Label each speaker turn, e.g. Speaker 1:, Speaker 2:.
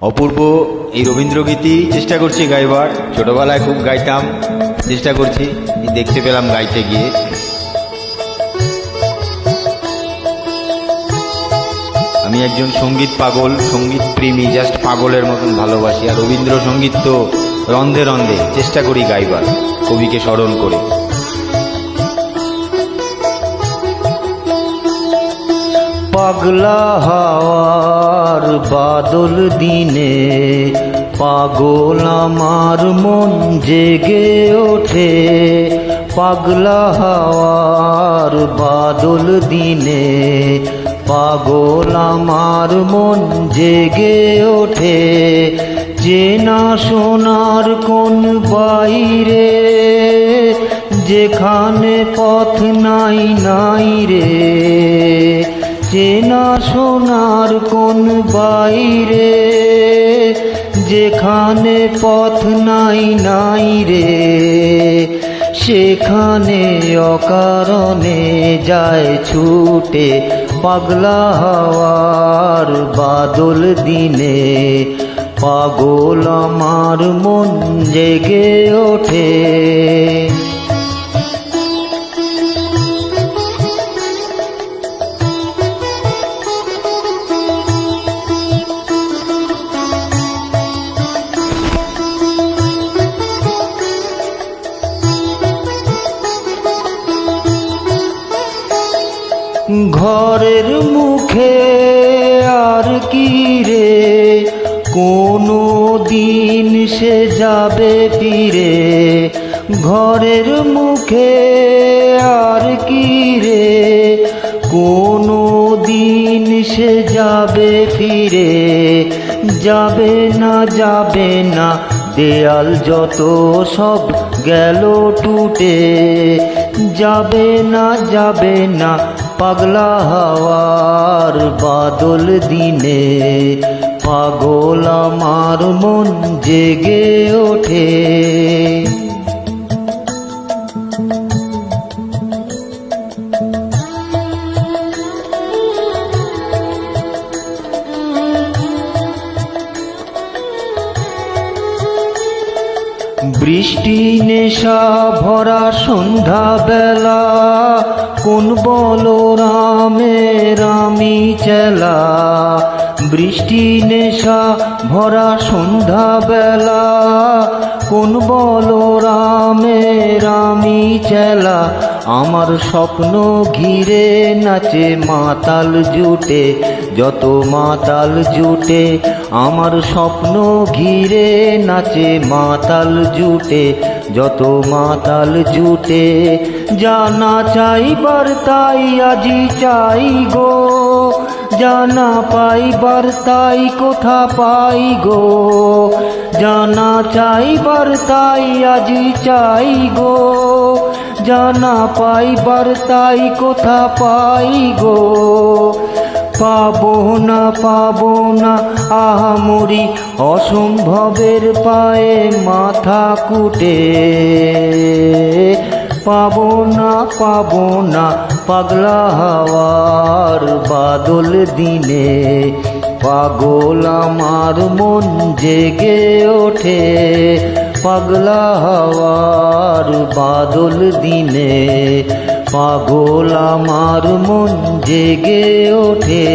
Speaker 1: অপূর্ব এই রবীন্দ্রগীতি চেষ্টা করছি গাইবার। ছোটবেলায় খুব গাইতাম, চেষ্টা করছি, দেখতে পেলাম গাইতে গিয়ে। আমি একজন সঙ্গীত পাগল, সঙ্গীত প্রেমী, জাস্ট পাগলের মতন ভালোবাসি। আর রবীন্দ্রসঙ্গীত তো রন্ধে রন্ধে চেষ্টা করি গাইবার, কবিকে স্মরণ করে।
Speaker 2: পাগলা হাওয়ার বাদল দিনে পাগল আমার মন জেগে ওঠে। পাগলা হাওয়ার বাদল দিনে পাগল আমার মন জেগে ওঠে। চেনা সোনার কোন বাইরে যেখানে পথ নাই নাই রে। চেনা সোনার কোন বাইরে যেখানে পথ নাই নাই রে। সেখানে অকারণে যায় ছুটে পাগলা হাওয়ার বাদল দিনে পাগল আমার মন জেগে ওঠে। ঘরের মুখে আর কি রে কোনো দিন সে যাবে ফিরে। ঘরের মুখে আর কি রে কোনো দিন সে যাবে ফিরে। যাবে না যাবে না দেয়াল যত সব গেল টুটে। যাবে না যাবে না পাগলা হাওয়ার বাদল দিনে পাগল আমার মন জেগে ওঠে। বৃষ্টি নেশা ভরা সন্ধ্যা বেলা কোন বলরামের আমি চেলা। বৃষ্টি নেশা ভরা সন্ধ্যা বেলা কোন বলরামের আমি চেলা। আমার স্বপ্ন ঘিরে নাচে মাতাল জুটে যত মাতাল জুটে। আমার স্বপ্ন ঘিরে নাচে মাতাল জুটে যত মাতাল জুটে। জানা চাইবার তাই আজি চাই গো, জানা পাইবার তাই কোথা পাই গো। জানা চাইবার তাই আজি চাই গো, জানা পাইবার তাই কোথা পাই গো। পাবো না আহামরি অসম্ভবের পায়ে মাথা কুটে। পাবো না পাগলা হাওয়ার বাদল দিনে পাগল আমার মন জেগে ওঠে। পাগলা হাওয়ার বাদল দিনে পাগল আমার মন জেগে ওঠে।